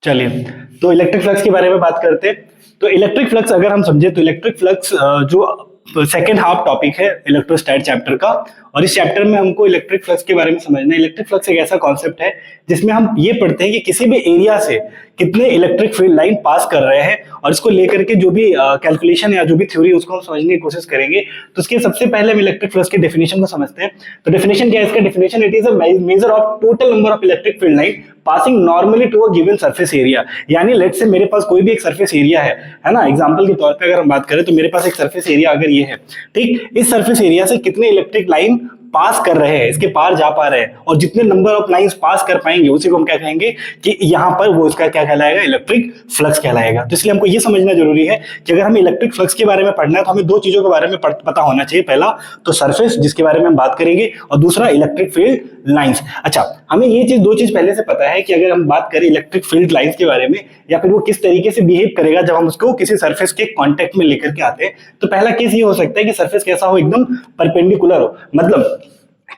चलिए, तो electric flux के बारे में बात करते हैं। तो इलेक्ट्रिक फ्लक्स अगर हम समझे तो इलेक्ट्रिक फ्लक्स जो सेकेंड हाफ टॉपिक है इलेक्ट्रोस्टैट चैप्टर का, और इस चैप्टर में हमको इलेक्ट्रिक फ्लक्स के बारे में समझना है। इलेक्ट्रिक फ्लक्स एक ऐसा कॉन्सेप्ट है जिसमें हम ये पढ़ते हैं कि किसी भी एरिया से कितने इलेक्ट्रिक फील्ड लाइन पास कर रहे हैं, और इसको लेकर के जो भी कैलकुलेशन या जो भी थ्योरी उसको हम समझने की कोशिश करेंगे। तो इसके सबसे पहले हम इलेक्ट्रिक फ्लक्स की डेफिनेशन को समझते हैं। तो डेफिनेशन क्या है इसका? Definition, it is a measure of total number of electric field line passing normally to a given surface area. यानी लेट्स से मेरे पास कोई भी एक सरफेस एरिया है ना, एग्जांपल के तौर पे अगर हम बात करें तो मेरे पास एक सरफेस एरिया अगर ये है, ठीक, इस सरफेस एरिया से कितने इलेक्ट्रिक लाइन पास कर रहे हैं, इसके पार जा पा रहे हैं, और जितने नंबर ऑफ लाइंस पास कर पाएंगे उसी को हम क्या कहेंगे कि यहां पर वो इसका क्या कहलाएगा? इलेक्ट्रिक फ्लक्स कहलाएगा। तो इसलिए हमको ये समझना जरूरी है कि अगर हमें इलेक्ट्रिक फ्लक्स के बारे में पढ़ना है तो हमें दो चीजों के बारे में पता होना चाहिए। पहला तो सरफेस जिसके बारे में हम बात करेंगे, और दूसरा इलेक्ट्रिक फील्ड लाइंस। अच्छा, हमें ये चीज दो चीज पहले से पता है कि अगर हम बात करें इलेक्ट्रिक फील्ड लाइंस के बारे में, या फिर वो किस तरीके से बिहेव करेगा जब हम उसको किसी सरफेस के कांटेक्ट में लेकर के आते हैं। तो पहला केस ये हो सकता है कि सरफेस कैसा हो? एकदम परपेंडिकुलर हो, मतलब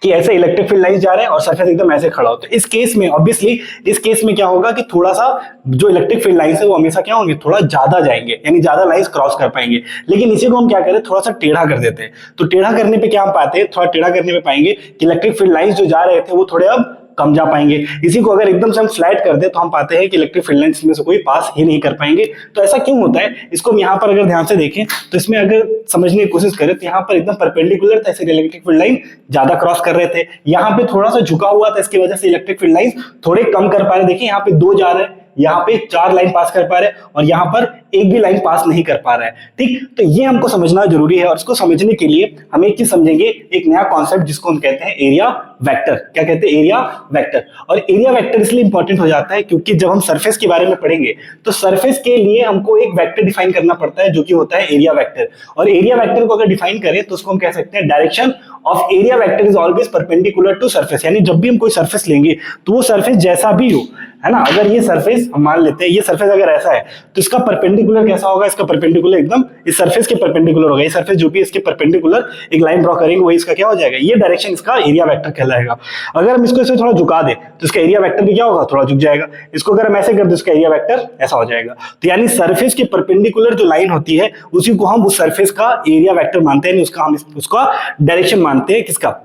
कि ऐसे इलेक्ट्रिक फील्ड लाइंस जा रहे हैं और सरफेस एकदम ऐसे खड़ा हो। तो इस केस में ऑब्वियसली इस केस में क्या होगा कि थोड़ा सा जो इलेक्ट्रिक फील्ड लाइंस है वो हमेशा क्या होंगे? थोड़ा ज्यादा जाएंगे, यानी ज्यादा लाइंस क्रॉस कर पाएंगे। लेकिन इसी को हम क्या करें? थोड़ा सा टेढ़ा कर देते हैं। तो टेढ़ा करने पे क्या हम पाते हैं? थोड़ा टेढ़ा करने पे पाएंगे कि इलेक्ट्रिक फील्ड लाइंस जो जा रहे थे वो थोड़े अब कम जा पाएंगे। इसी को अगर एकदम से हम फ्लैट कर दे तो हम पाते हैं कि इलेक्ट्रिक फील्ड लाइंस में से कोई पास ही नहीं कर पाएंगे। तो ऐसा क्यों होता है? इसको हम यहाँ पर अगर ध्यान से देखें तो इसमें अगर समझने की कोशिश करें तो यहाँ पर एकदम परपेंडिकुलर था, इसलिए इलेक्ट्रिक फील्ड लाइन ज्यादा क्रॉस कर रहे थे। यहाँ पे थोड़ा सा झुका हुआ था, इसकी वजह से इलेक्ट्रिक फील्ड लाइंस थोड़े कम कर पा रहे। देखिए यहाँ पे दो जा रहे हैं, यहाँ पे चार लाइन पास कर पा रहे हैं, और यहाँ पर एक भी लाइन पास नहीं कर पा रहा है। ठीक, तो ये हमको समझना जरूरी है, और इसको समझने के लिए हम एक चीज समझेंगे, एक नया कॉन्सेप्ट जिसको हम कहते हैं एरिया वेक्टर। क्या कहते हैं? Area vector. और एरिया वेक्टर इसलिए इंपॉर्टेंट हो जाता है क्योंकि जब हम सरफेस के बारे में पढ़ेंगे तो सरफेस के लिए हमको एक वेक्टर डिफाइन करना पड़ता है जो कि होता है एरिया वेक्टर। और एरिया वेक्टर को अगर डिफाइन करें तो उसको हम कह सकते हैं direction of area vector is always perpendicular to surface. यानी जब भी हम कोई सरफेस लेंगे तो वो सरफेस जैसा भी हो, है ना, अगर ये सरफेस हम मान लेते हैं, ये सरफेस अगर ऐसा है तो इसका परपेंडिकुलर कैसा होगा? इसका परपेंडिकुलर एकदम इस सरफेस के परपेंडिकुलर होगा। ये सरफेस जो भी इसके परपेंडिकुलर एक लाइन ड्रॉ करेंगे वही इसका क्या हो जाएगा? ये डायरेक्शन इसका एरिया वेक्टर कहलाएगा। अगर हम इसको इससे थोड़ा झुका दें तो इसका एरिया वेक्टर भी क्या होगा? थोड़ा झुक जाएगा। इसको अगर हम ऐसे कर दें इसका एरिया वेक्टर ऐसा हो जाएगा। तो यानी सरफेस के परपेंडिकुलर जो लाइन होती है उसी को हम उस सरफेस का एरिया वेक्टर मानते हैं, उसका हम उसका डायरेक्शन मानते हैं। किसका?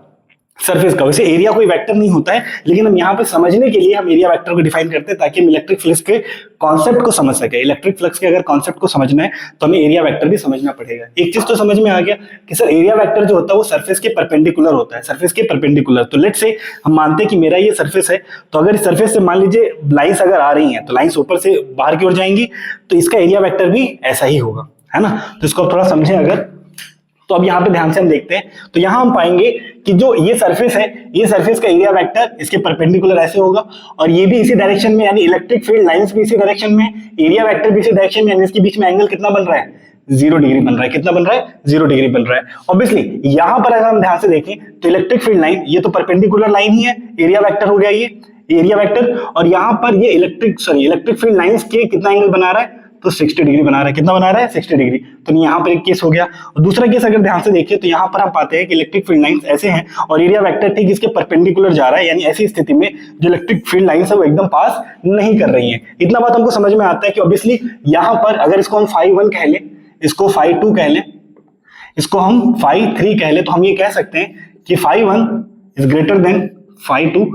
सरफेस का। वैसे एरिया कोई वेक्टर नहीं होता है, लेकिन हम यहाँ पे समझने के लिए हम एरिया वेक्टर को डिफाइन करते हैं ताकि हम इलेक्ट्रिक फ्लक्स के कॉन्सेप्ट को समझ सके। इलेक्ट्रिक फ्लक्स के अगर कॉन्सेप्ट को समझना है तो हमें एरिया वेक्टर भी समझना पड़ेगा। एक चीज तो समझ में आ गया कि सर एरिया वेक्टर जो होता है वो सरफेस के परपेंडिकुलर होता है, सरफेस के परपेंडिकुलर। तो लेट्स से हम मानते हैं कि मेरा ये सरफेस है, तो अगर इस सरफेस से मान लीजिए लाइंस अगर आ रही हैं तो लाइंस ऊपर से बाहर की ओर जाएंगी, तो इसका एरिया वेक्टर भी ऐसा ही होगा, है ना। तो इसको थोड़ा समझें अगर, तो अब यहाँ पे ध्यान से हम देखते हैं तो यहाँ हम पाएंगे कि जो ये सरफेस है, ये सरफेस का एरिया वेक्टर इसके परपेंडिकुलर ऐसे होगा, और ये भी इसी डायरेक्शन में, यानी इलेक्ट्रिक फील्ड लाइंस भी इसी डायरेक्शन में, एरिया वेक्टर भी इसी डायरेक्शन में, यानी इसके बीच में एंगल कितना बन रहा है? 0 डिग्री बन रहा है। कितना बन रहा है? 0 डिग्री बन रहा है। ऑब्वियसली यहाँ पर अगर हम ध्यान से देखें तो इलेक्ट्रिक फील्ड लाइन ये तो परपेंडिकुलर लाइन ही है, एरिया वेक्टर हो गया ये एरिया वेक्टर, और यहाँ पर ये इलेक्ट्रिक फील्ड लाइंस के कितना एंगल बना रहा है? तो 60 डिग्री बना रहा है। कितना बना रहा है? 60 डिग्री। तो यहाँ पर एक केस हो गया, और दूसरा केस अगर ध्यान से देखिए तो यहाँ पर हम पाते हैं कि इलेक्ट्रिक फील्ड लाइंस ऐसे हैं और एरिया वेक्टर ठीक इसके परपेंडिकुलर जा रहा है, यानी ऐसी स्थिति में जो इलेक्ट्रिक फील्ड लाइंस है वो एकदम पास नहीं कर रही है। इतना बात हमको समझ में आता है कि ऑब्वियसली यहाँ पर अगर इसको हम φ1 कह लें, इसको φ2 कह लें, इसको हम φ3 कह लें, तो हम ये कह सकते हैं कि φ1 is greater than φ2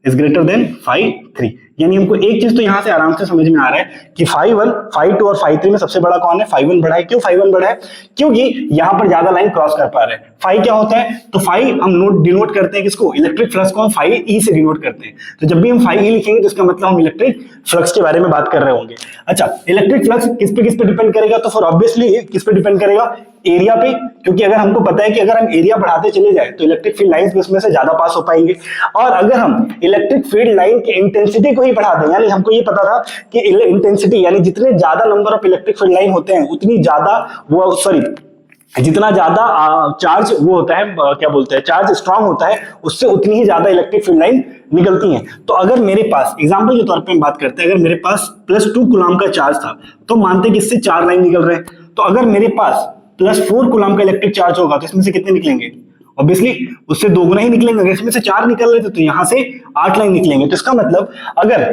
is greater than φ3। यानी हमको एक चीज तो यहां से आराम से समझ में आ रहा है कि φ1, φ2 और φ3 में सबसे बड़ा कौन है? φ1 बड़ा है। क्यों φ1 बड़ा है? क्योंकि यहां पर ज्यादा लाइन क्रॉस कर पा रहे हैं। फाई क्या होता है? तो फाई हम डिनोट करते हैं किसको? इलेक्ट्रिक फ्लक्स को हम फाई ई से डिनोट करते हैं। तो जब भी हम फाई ई लिखेंगे तो इसका मतलब हम इलेक्ट्रिक फ्लक्स के बारे में बात कर रहे होंगे। अच्छा, इलेक्ट्रिक फ्लक्स किस पे डिपेंड करेगा? तो फिर ऑब्वियसली किस पे डिपेंड करेगा? एरिया पे, क्योंकि अगर हमको पता है कि अगर हम एरिया बढ़ाते चले जाए तो इलेक्ट्रिक फील्ड लाइंस भी उसमें से ज्यादा पास हो पाएंगे, और अगर हम इलेक्ट्रिक फील्ड लाइन की इंटेंसिटी को ही बढ़ा दें, यानी हमको ये पता था कि इंटेंसिटी यानी जितने ज्यादा number of electric field line होते हैं उतनी ज्यादा वो जितना ज्यादा चार्ज वो होता है, क्या बोलते हैं, चार्ज स्ट्रांग होता है, उससे उतनी ही ज्यादा इलेक्ट्रिक फील्ड लाइन निकलती हैं। तो अगर मेरे पास एग्जांपल के तौर पे हम बात करते हैं, अगर मेरे पास +2 कूलम का चार्ज था तो मानते हैं कि इससे 4 लाइन निकल रहे हैं। तो अगर मेरे पास +4 कूलम का इलेक्ट्रिक चार्ज होगा तो इसमें से कितने निकलेंगे? ऑब्वियसली उससे दोगुना ही निकलेंगे। अगर इसमें से 4 निकल रहे थे तो यहां से 8 लाइन निकलेंगे। तो इसका मतलब अगर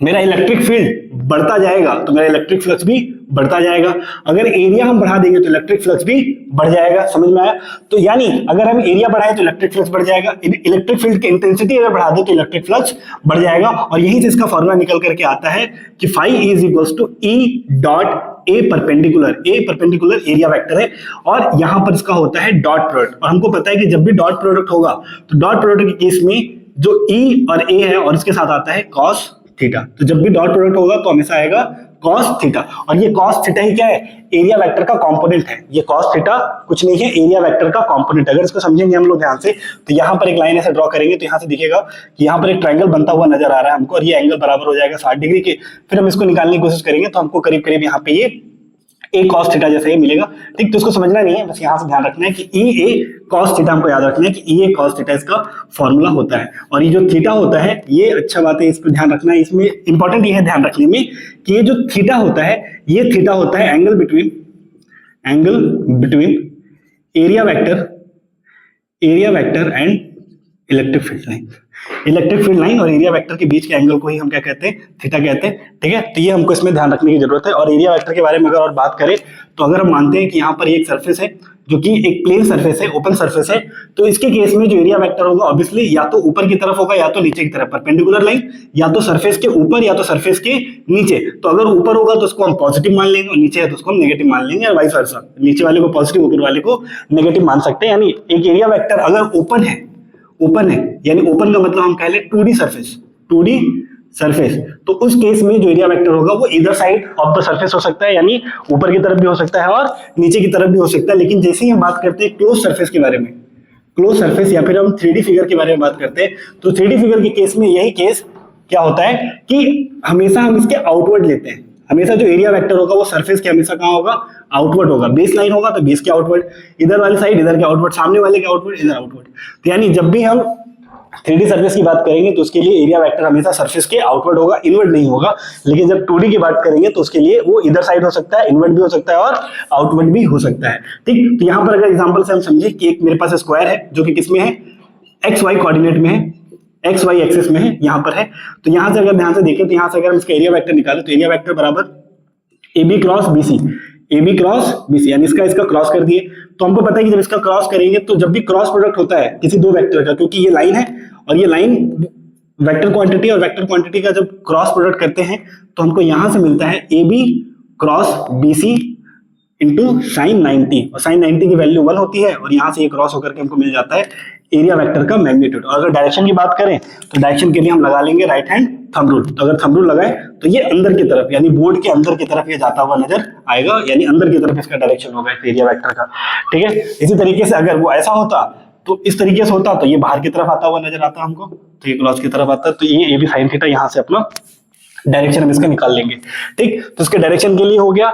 मेरा इलेक्ट्रिक फील्ड बढ़ता जाएगा तो मेरा इलेक्ट्रिक फ्लक्स भी बढ़ता जाएगा। अगर एरिया हम बढ़ा देंगे तो इलेक्ट्रिक फ्लक्स भी बढ़ जाएगा। समझ में आया? तो यानी अगर हम एरिया बढ़ाएं तो इलेक्ट्रिक फ्लक्स बढ़ जाएगा, इलेक्ट्रिक फील्ड की इंटेंसिटी अगर बढ़ा दें तो इलेक्ट्रिक फ्लक्स बढ़ जाएगा। और यही से इसका फॉर्मूला निकल करके आता है कि phi is equals to E dot A perpendicular. A perpendicular area vector है और यहां पर इसका होता है डॉट प्रोडक्ट। और हमको पता है कि जब भी डॉट प्रोडक्ट होगा तो डॉट प्रोडक्ट के केस में जो ई और ए है और इसके साथ आता है कॉस थीटा। तो जब भी डॉट प्रोडक्ट होगा तो हमेशा आएगा कॉस थीटा। और ये कॉस थीटा ही क्या है? एरिया वेक्टर का कंपोनेंट है। ये कॉस थीटा कुछ नहीं है, एरिया वेक्टर का कंपोनेंट। अगर इसको समझेंगे हम लोग ध्यान से तो यहाँ पर एक लाइन ऐसे ड्रॉ करेंगे तो यहाँ से दिखेगा कि यहाँ पर एक ट्रायंगल बनता हुआ नजर आ रहा है हमको और ये एंगल बराबर हो जाएगा 60 डिग्री के। फिर हम इसको निकालने की कोशिश करेंगे तो हमको करीब करीब यहाँ पे ये ए कॉस थीटा जैसा ही मिलेगा। ठीक, तो इसको समझना नहीं है, बस यहाँ से ध्यान रखना है कि ई ए कॉस थीटा हमको याद रखना है कि ई ए कॉस थीटा इसका फॉर्मूला होता है। और ये जो थीटा होता है ये अच्छा बात है, इसको ध्यान रखना है। इसमें इंपॉर्टेंट ये है ध्यान रखने में कि ये जो थीटा होता है ये थीटा होता है angle between area vector and electric field line. Electric field line और एरिया वेक्टर के बीच के एंगल को ही हम क्या कहते हैं? थीटा कहते हैं। ठीक है, तो ये हमको इसमें ध्यान रखने की जरूरत है। और एरिया वेक्टर के बारे में अगर और बात करें तो अगर हम मानते हैं कि यहाँ पर एक सरफेस है जो कि एक प्लेन सरफेस है, ओपन सरफेस है, तो इसके केस में जो एरिया वेक्टर होगा ऑब्वियसली या तो ऊपर की तरफ होगा या तो नीचे की तरफ, परपेंडिकुलर लाइन, या तो सरफेस के ऊपर या तो सरफेस के नीचे। तो अगर ऊपर होगा तो उसको हम पॉजिटिव मान लेंगे और नीचे है तो उसको हम नेगेटिव मान लेंगे और वाइस वर्सा। नीचे वाले को पॉजिटिव, ऊपर वाले को नेगेटिव मान सकते हैं। यानी एक एरिया वेक्टर अगर ओपन है यानी ओपन का मतलब हम कह ले 2D सरफेस, तो उस केस में जो एरिया वेक्टर होगा वो इधर साइड ऑफ द सरफेस हो सकता है, यानी ऊपर की तरफ भी हो सकता है और नीचे की तरफ भी हो सकता है। लेकिन जैसे ही हम बात करते हैं क्लोज सरफेस के बारे में, क्लोज सरफेस या फिर हम 3D फिगर के बारे में बात करते हैं, तो 3D फिगर के केस में यही केस क्या होता है कि हमेशा हम इसके आउटवर्ड लेते हैं। हमेशा जो एरिया वेक्टर होगा वो सरफेस के हमेशा कहाँ होगा? आउटवर्ड होगा। बेस लाइन होगा तो बेस के आउटवर्ड, इधर वाली साइड इधर के आउटवर्ड, सामने वाले के आउटवर्ड, इधर आउटवर्ड। तो यानी जब भी हम 3D सरफेस की बात करेंगे तो उसके लिए एरिया वेक्टर हमेशा सरफेस के आउटवर्ड होगा, इनवर्ड नहीं होगा। लेकिन जब 2D की बात करेंगे तो उसके लिए वो इधर साइड हो सकता है, इनवर्ड भी हो सकता है और आउटवर्ड भी हो सकता है। ठीक, तो यहाँ पर अगर एग्जांपल से हम समझे कि एक मेरे पास स्क्वायर है जो कि किसमें है? एक्स वाई कोऑर्डिनेट में है, एक्स वाई एक्सिस में है, यहाँ पर है। तो यहाँ से अगर ध्यान से देखें तो यहाँ से अगर हम इसका एरिया वेक्टर निकालें तो एरिया वेक्टर बराबर AB क्रॉस BC, यानी इसका क्रॉस कर दिए। तो हमको पता है कि जब इसका क्रॉस करेंगे तो जब भी क्रॉस प्रोडक्ट होता है किसी दो वेक्टर का, क्योंकि ये लाइन है और ये लाइन वेक्टर क्वांटिटी और वेक्टर क्वांटिटी का जब क्रॉस प्रोडक्ट करते हैं तो हमको यहां से मिलता है AB cross BC into sine 90, और साइन 90 की वैल्यू 1 होती है और यहां से ये क्रॉस होकर के हमको मिल जाता है एरिया वेक्टर का मैग्नीट्यूड। और अगर डायरेक्शन की बात करें तो डायरेक्शन के लिए हम लगा लेंगे राइट हैंड थंब रूल। तो अगर थंब रूल लगाए तो ये अंदर की तरफ यानी बोर्ड के अंदर की तरफ ये जाता हुआ नजर आएगा, यानी अंदर की तरफ इसका डायरेक्शन होगा एरिया वेक्टर का। ठीक है, इसी तरीके से अगर वो ऐसा होता तो इस तरीके से होता तो ये बाहर की तरफ आता हुआ नजर आता हमको, तो ये क्रॉस की तरफ आता, तो ये AB साइन थीटा यहाँ से अपना डायरेक्शन हम इसका निकाल लेंगे। ठीक, तो इसके डायरेक्शन के लिए हो गया,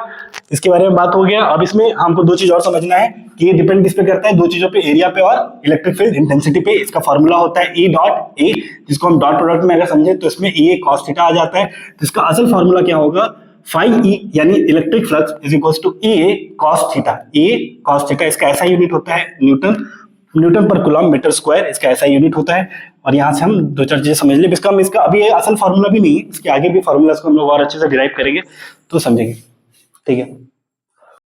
इसके बारे में बात हो गया। अब इसमें हमको दो चीज और समझना है कि ये डिपेंड किस पे करता है? दो चीजों पे, एरिया पे और इलेक्ट्रिक फील्ड इंटेंसिटी पे। इसका फॉर्मूला होता है E डॉट A, जिसको हम डॉट प्रोडक्ट में अगर समझे तो इसमें EA cos थीटा आ जाता है। तो इसका असल फॉर्मूला क्या होगा? फाई E यानी electric flux is equals to EA cos theta. EA cos theta इसका ऐसा यूनिट होता है न्यूटन पर कूलम मीटर स्क्वायर, इसका ऐसा यूनिट होता है। और यहाँ से हम दो चार चीजें समझ ले। इसका अभी असल फॉर्मूला भी नहीं है, इसके आगे भी फॉर्मूला को हम लोग और अच्छे से डिराइव करेंगे तो समझेंगे। ठीक है।